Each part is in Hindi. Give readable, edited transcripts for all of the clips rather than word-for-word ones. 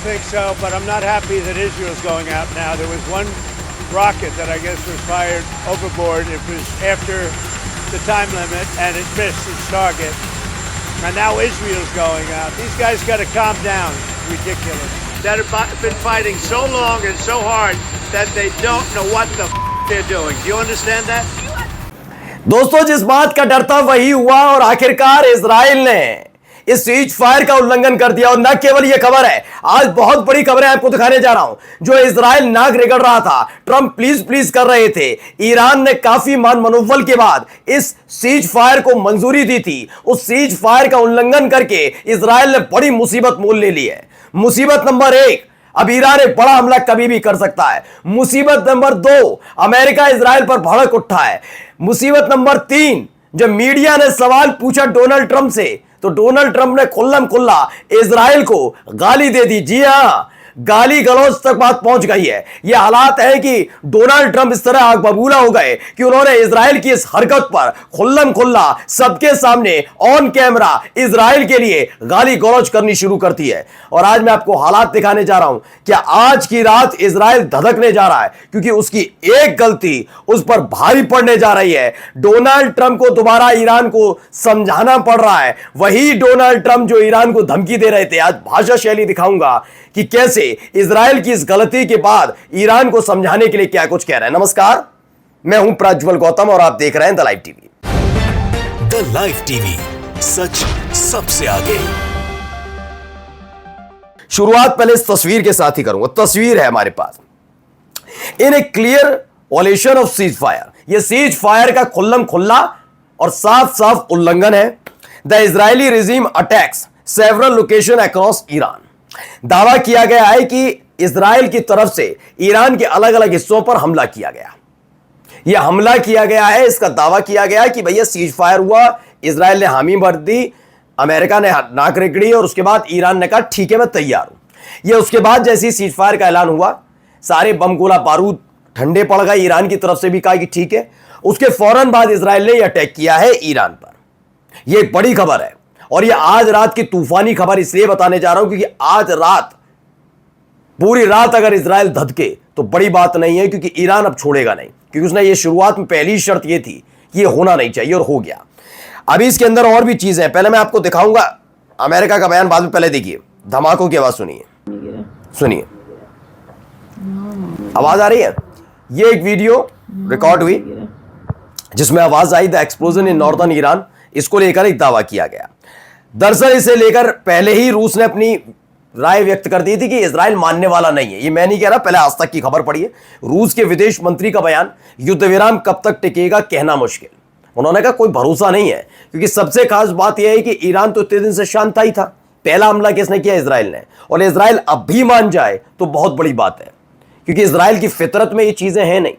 think so, but I'm not happy that Israel's going out now. There was one rocket that I guess was fired overboard. It was after the time limit, and it missed its target. And now Israel's going out. These guys got to calm down. It's ridiculous. That have been fighting so long and so hard that they don't know what the they're doing. Do you understand that? दोस्तों, जिस बात का डर था वही हुआ और आखिरकार इजराइल ने इस सीज फायर का उल्लंघन कर दिया। और न केवल यह खबर है, आज बहुत बड़ी खबरें आपको दिखाने जा रहा हूं। जो इजराइल नाक रगड़ रहा था, ट्रंप प्लीज प्लीज कर रहे थे, ईरान ने काफी मान मनोबल के बाद इस सीज फायर को मंजूरी दी थी। उस सीज फायर का उल्लंघन करके इजराइल ने बड़ी मुसीबत मोल ले ली है। मुसीबत नंबर 1, अब ईरान एक बड़ा हमला कभी भी कर सकता है। मुसीबत नंबर 2, अमेरिका इजराइल पर भड़क उठा है। मुसीबत नंबर 3, जब मीडिया ने सवाल पूछा डोनाल्ड ट्रंप से, तो डोनाल्ड ट्रंप ने खुल्लम खुल्ला इजराइल को गाली दे दी। जी हां, गाली गलौज तक बात पहुंच गई है। यह हालात है कि डोनाल्ड ट्रंप इस तरह आग बबूला हो गए कि उन्होंने इजराइल की इस हरकत पर खुल्लम खुल्ला सबके सामने ऑन कैमरा इजराइल के लिए गाली गलौज करनी शुरू करती है। और आज मैं आपको हालात दिखाने जा रहा हूं कि आज की रात इजराइल धधकने जा रहा है, क्योंकि उसकी एक गलती उस पर भारी पड़ने जा रही है। डोनाल्ड ट्रंप को दोबारा ईरान को समझाना पड़ रहा है। वही डोनाल्ड ट्रंप जो ईरान को धमकी दे रहे थे, आज भाषा शैली दिखाऊंगा कि कैसे इजराइल की इस गलती के बाद ईरान को समझाने के लिए क्या कुछ कह रहे हैं। नमस्कार, मैं हूं प्रज्वल गौतम और आप देख रहे हैं the live TV. The live TV, सच सबसे आगे। शुरुआत पहले इस तस्वीर के साथ ही करूंगा। तस्वीर है हमारे पास, in a clear violation of ceasefire. यह सीज फायर का खुल्लम खुल्ला और साफ साफ उल्लंघन है। The Israeli regime attacks several location across Iran. दावा किया गया है कि इजराइल की तरफ से ईरान के अलग अलग हिस्सों पर हमला किया गया। यह हमला किया गया है, इसका दावा किया गया कि भैया सीज फायर हुआ, इजराइल ने हामी भर दी, अमेरिका ने नाक रगड़ी और उसके बाद ईरान ने कहा ठीक है मैं तैयार हूं। यह उसके बाद जैसे ही सीज फायर का ऐलान हुआ, सारे बम गोला बारूद ठंडे पड़ गए। ईरान की तरफ से भी कहा कि ठीक है। उसके फौरन बाद इजराइल ने यह अटैक किया है ईरान पर। यह एक बड़ी खबर है और यह आज रात की तूफानी खबर इसलिए बताने जा रहा हूं क्योंकि आज रात पूरी रात अगर इजराइल धधके तो बड़ी बात नहीं है, क्योंकि ईरान अब छोड़ेगा नहीं। क्योंकि उसने ये शुरुआत में पहली शर्त ये थी कि ये होना नहीं चाहिए और हो गया। अभी इसके अंदर और भी चीजें हैं, पहले मैं आपको दिखाऊंगा अमेरिका का बयान, बाद में पहले देखिए धमाकों की आवाज सुनिए। सुनिए, आवाज आ रही है। ये एक वीडियो रिकॉर्ड हुई जिसमें आवाज आई the explosion in northern Iran. इसको लेकर एक दावा किया गया। दरअसल इसे लेकर पहले ही रूस ने अपनी राय व्यक्त कर दी थी कि इजराइल मानने वाला नहीं है। ये मैं नहीं कह रहा, पहले आज तक की खबर पढ़िए। रूस के विदेश मंत्री का बयान, युद्ध विराम कब तक टिकेगा कहना मुश्किल। उन्होंने कहा कोई भरोसा नहीं है, क्योंकि सबसे खास बात यह है कि ईरान तो इतने दिन से शांत ही था। पहला हमला किसने किया? इजराइल ने। और इजराइल अब भी मान जाए तो बहुत बड़ी बात है, क्योंकि इजराइल की फितरत में ये चीजें हैं नहीं,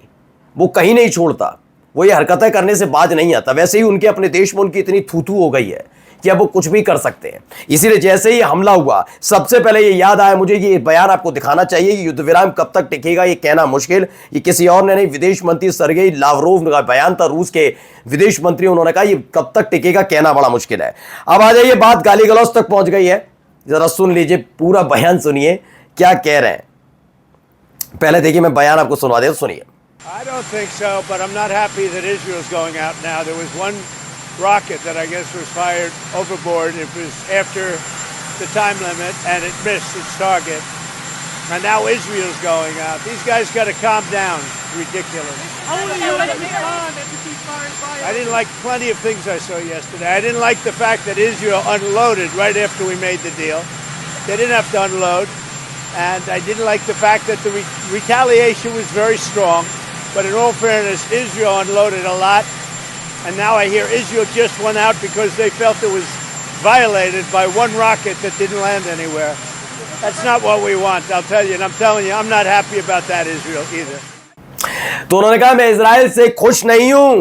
वो कहीं नहीं छोड़ता, वो ये हरकतें करने से बाज नहीं आता। वैसे ही उनके अपने देश में उनकी इतनी थूथू हो गई है कि अब वो कुछ भी कर सकते हैं। इसीलिए जैसे ही हमला हुआ, सबसे पहले ये याद आया मुझे कि ये बयान आपको दिखाना चाहिए कि युद्ध विराम कब तक टिकेगा ये कहना मुश्किल। ये किसी और ने नहीं, विदेश मंत्री सर्गेई लावरोव का बयान था, रूस के विदेश मंत्री। उन्होंने कहा ये कब तक टिकेगा कहना बड़ा मुश्किल है। अब आ जाइए, बात गाली गलौज तक पहुंच गई है। जरा सुन लीजिए, पूरा बयान सुनिए क्या कह रहे हैं। पहले देखिए, मैं बयान आपको सुनवा देता, सुनिए। I don't think so, but I'm not happy that Israel's going out now. There was one rocket that I guess was fired overboard. It was after the time limit, and it missed its target. And now Israel's going out. These guys got to calm down. It's ridiculous. How will you respond if you see fire? I didn't like plenty of things I saw yesterday. I didn't like the fact that Israel unloaded right after we made the deal. They didn't have to unload. And I didn't like the fact that the retaliation was very strong. But in all fairness, Israel unloaded a lot. And now I hear Israel just went out because they felt it was violated by one rocket that didn't land anywhere. That's not what we want, I'll tell you. And I'm telling you, I'm not happy about that, Israel, either. तो उन्होंने कहा मैं इजराइल से खुश नहीं हूं।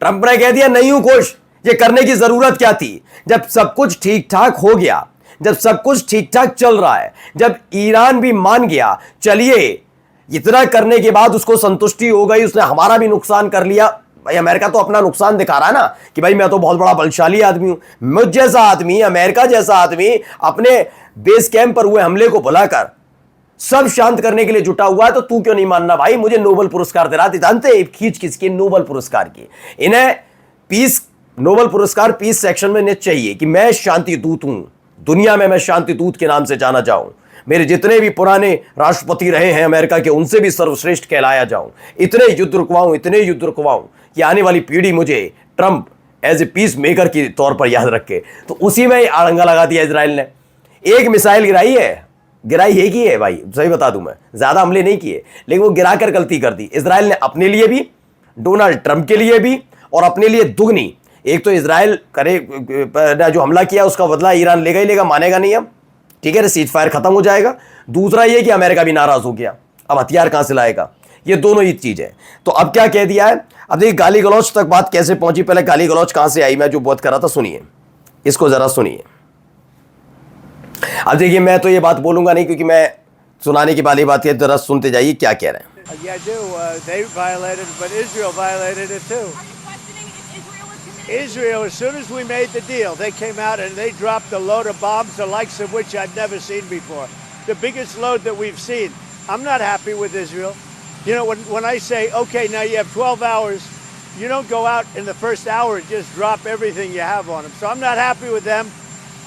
ट्रंप ने कह दिया नहीं हूं खुश। ये करने की जरूरत क्या थी? जब सब कुछ ठीक ठाक हो गया, जब सब कुछ ठीक ठाक चल रहा है, जब ईरान भी मान गया, चलिए इतना करने के बाद उसको संतुष्टि हो गई, उसने हमारा भी नुकसान कर लिया, भाई अमेरिका तो अपना नुकसान दिखा रहा है ना कि भाई मैं तो बहुत बड़ा बलशाली आदमी हूं। मुझ जैसा आदमी, अमेरिका जैसा आदमी अपने बेस कैंप पर हुए हमले को बुलाकर सब शांत करने के लिए जुटा हुआ है, तो तू क्यों नहीं मानना भाई? मुझे नोबेल पुरस्कार दे रहा था। जानते हैं खींच किसकी? नोबेल पुरस्कार की। इन्हें पीस नोबेल पुरस्कार पीस सेक्शन में इन्हें चाहिए कि मैं शांति दूत हूं, दुनिया में मैं शांति दूत के नाम से जाना जाऊं। मेरे जितने भी पुराने राष्ट्रपति रहे हैं अमेरिका के, उनसे भी सर्वश्रेष्ठ कहलाया जाऊं। इतने युद्ध रुकवाऊं, इतने युद्ध रुकवाऊं कि आने वाली पीढ़ी मुझे Trump as a peace maker के तौर पर याद रखे। तो उसी में आड़ंगा लगा दिया इजराइल ने। एक मिसाइल गिराई है कि है भाई, सही बता दूं, मैं ज्यादा हमले नहीं किए, लेकिन वो गिराकर गलती कर दी इजराइल ने, अपने लिए भी, डोनाल्ड ट्रंप के लिए भी, और अपने लिए दुगनी। एक तो इजराइल करे जो हमला किया उसका बदला ईरान लेगा ही लेगा, मानेगा नहीं अब, ठीक है, सीज फायर खत्म हो जाएगा। दूसरा ये कि अमेरिका भी नाराज हो गया, अब हथियार कहां से लाएगा? ये दोनों ही चीज है। तो अब क्या कह दिया है? अब देखिए गाली गलौच तक बात कैसे पहुंची। पहले गाली गलौच कहां से आई, मैं जो बात कर रहा था, सुनिए, इसको जरा सुनिए। अब देखिए मैं तो ये बात बोलूंगा नहीं क्योंकि मैं सुनाने की वाली बात है, जरा सुनते जाइए क्या कह रहे हैं। Yeah, I do. They violated, but Israel violated it too. Israel, as soon as we made the deal, they came out and they dropped a load of bombs, the likes of which I've never seen before. The biggest load that we've seen. I'm not happy with Israel. You know, when I say, okay, now you have 12 hours, you don't go out in the first hour and just drop everything you have on them. So I'm not happy with them.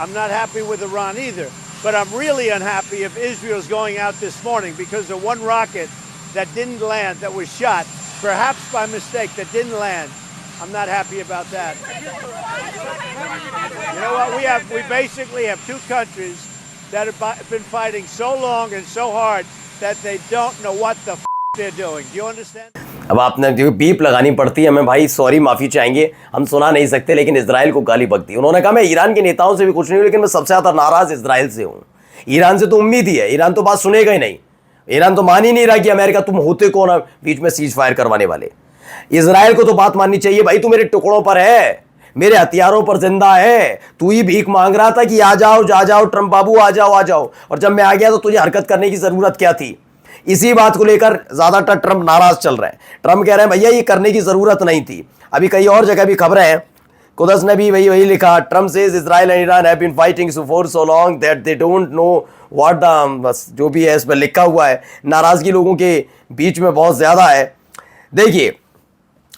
I'm not happy with Iran either. But I'm really unhappy if Israel's going out this morning because of one rocket that didn't land, that was shot, perhaps by mistake, that didn't land. I'm not happy about that. You know what? We basically have two countries that have been fighting so long and so hard that they don't know what the they're doing. Do you understand? अब आपने जो बीप लगानी पड़ती है हमें भाई, सॉरी, माफी चाहेंगे, हम सुना नहीं सकते, लेकिन इजराइल को गाली बकती। उन्होंने कहा मैं ईरान के नेताओं से भी कुछ नहीं हूं, लेकिन मैं सबसे ज्यादा नाराज इजराइल से हूं। ईरान से तो उम्मीद ही है, ईरान तो बात सुनेगा ही नहीं। ईरान तो मान ही नहीं रहा कि अमेरिका तुम होते कौन बीच में सीज फायर करवाने वाले। इजराइल को तो बात माननी चाहिए, भाई तू मेरे टुकड़ों पर है, मेरे हथियारों पर जिंदा है। तू ही भीख मांग रहा था कि आ जाओ, जा जाओ ट्रंप बाबू, आ जाओ आ जाओ, और जब मैं आ गया तो तुझे हरकत करने की जरूरत क्या थी? इसी बात को लेकर ज्यादातर ट्रंप नाराज चल रहे हैं। ट्रंप कह रहे हैं भैया ये करने की जरूरत नहीं थी। अभी कई और जगह भी खबरें हैं, कुदस ने भी वही लिखा, Trump says Israel and Iran have been fighting for so long that they don't know what the, बस जो भी है इस पर लिखा हुआ है। नाराजगी लोगों के बीच में बहुत ज्यादा है। देखिए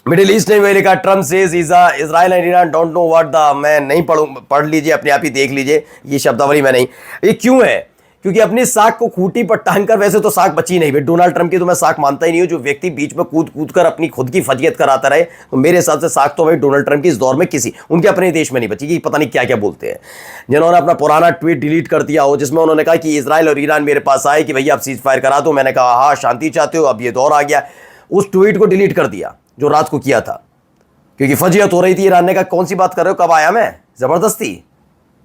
मिडिल ईस्ट ने वही लिखा, Trump says Israel and Iran don't know what the, मैं नहीं पढ़ लीजिए, अपने आप ही देख लीजिए, ये शब्दावली में नहीं। ये क्यों है? क्योंकि अपनी साख को खूंटी पर टांग कर, वैसे तो साख बची नहीं भाई, डोनाल्ड ट्रंप की तो मैं साख मानता ही नहीं हूं। जो व्यक्ति बीच में कूद कूद कर अपनी खुद की फजीयत कराता रहे, तो मेरे हिसाब से साख तो भाई डोनाल्ड ट्रंप की इस दौर में किसी उनके अपने देश में नहीं बची, कि पता नहीं क्या क्या बोलते हैं। जिन्होंने अपना पुराना ट्वीट डिलीट कर दिया हो जिसमें उन्होंने कहा कि इजराइल और ईरान मेरे पास आए कि भैया आप सीज फायर करा दो, मैंने कहा हाँ शांति चाहते हो, अब ये दौर आ गया, उस ट्वीट को डिलीट कर दिया जो रात को किया था, क्योंकि फजीयत हो रही थी। ईरान ने कहा कौन सी बात कर रहे हो, कब आया मैं, जबरदस्ती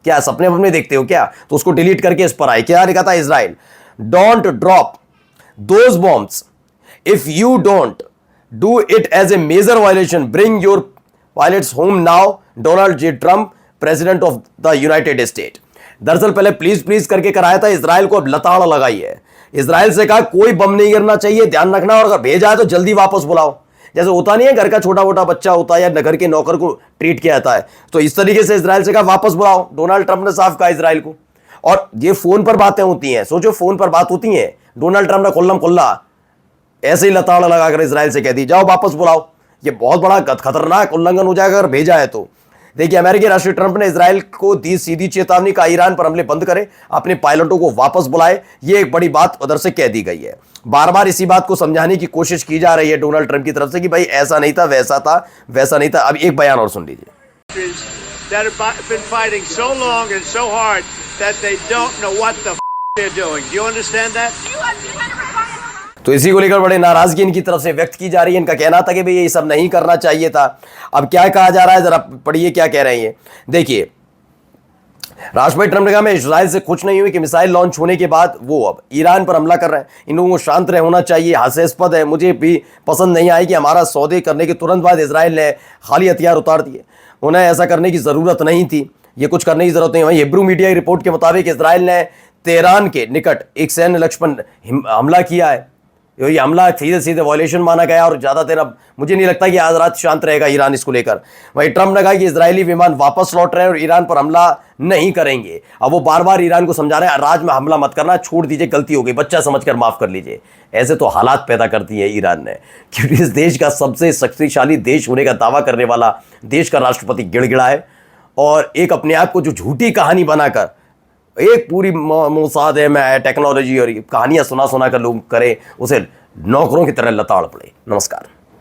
क्या सपने अपने देखते हो क्या? तो उसको डिलीट करके इस पर आए, क्या लिखा था? Israel don't drop those bombs if you don't do it as a major violation, bring your pilots home now, Donald J Trump president of the United State. दरअसल पहले प्लीज प्लीज करके कराया था, इजराइल को अब लताड़ लगाई है। इजराइल से कहा कोई बम नहीं गिरना चाहिए, ध्यान रखना, और अगर भेजा है तो जल्दी वापस बुलाओ। जैसे होता नहीं है घर का छोटा मोटा बच्चा होता है या घर के नौकर को ट्रीट किया जाता है, तो इस तरीके से इजराइल से कहा वापस बुलाओ। डोनाल्ड ट्रंप ने साफ कहा इजराइल को, और ये फोन पर बातें होती हैं, सोचो फोन पर बात होती है, डोनाल्ड ट्रंप ने खुल्लम खुल्ला ऐसे ही लताड़ लगाकर इजराइल से कह दी जाओ वापस बुलाओ। ये बहुत बड़ा खतरनाक उल्लंघन हो जाएगा अगर भेजा है तो। देखिए अमेरिकी राष्ट्रीय ट्रंप ने इजराइल को दी सीधी चेतावनी का ईरान पर हमले बंद करे, अपने पायलटों को वापस बुलाए। ये एक बड़ी बात उधर से कह दी गई है। बार बार इसी बात को समझाने की कोशिश की जा रही है डोनाल्ड ट्रंप की तरफ से कि भाई ऐसा नहीं था, वैसा था, वैसा नहीं था। अब एक बयान और सुन लीजिए। That have been fighting so long and so hard that they don't know what the they're doing. Do you understand that? तो इसी को लेकर बड़े नाराजगी इनकी तरफ से व्यक्त की जा रही है। इनका कहना था कि भाई ये सब नहीं करना चाहिए था। अब क्या कहा जा रहा है, जरा पढ़िए क्या कह रहे हैं। देखिए राष्ट्रपति ट्रंप ने कहा मैं इजराइल से खुश नहीं हुई कि मिसाइल लॉन्च होने के बाद वो अब ईरान पर हमला कर रहे हैं। इन लोगों को शांत रह होना चाहिए, हास्यास्पद है। मुझे भी पसंद नहीं आई कि हमारा सौदे करने के तुरंत बाद इजराइल ने खाली हथियार उतार दिए। उन्हें ऐसा करने की ज़रूरत नहीं थी, ये कुछ करने की ज़रूरत नहीं। वहीं हिब्रू मीडिया की रिपोर्ट के मुताबिक इजराइल ने तेहरान के निकट एक सैन्य लक्ष्य पर हमला किया है। ये हमला सीधे सीधे वॉयलेशन माना गया और ज़्यादा देर अब मुझे नहीं लगता कि आज रात शांत रहेगा ईरान इसको लेकर। वहीं ट्रंप ने कहा कि इजरायली विमान वापस लौट रहे हैं और ईरान पर हमला नहीं करेंगे। अब वो बार बार ईरान को समझा रहे हैं राज में हमला मत करना, छोड़ दीजिए, गलती हो गई, बच्चा समझकर माफ कर लीजिए। ऐसे तो हालात पैदा करती है ईरान ने, क्योंकि इस देश का सबसे शक्तिशाली देश होने का दावा करने वाला देश का राष्ट्रपति गिड़गिड़ा है और एक अपने आप को जो झूठी कहानी बनाकर एक पूरी मोसाद में टेक्नोलॉजी और कहानियां सुना कर लोग करें, उसे नौकरों की तरह लताड़ पड़े। नमस्कार।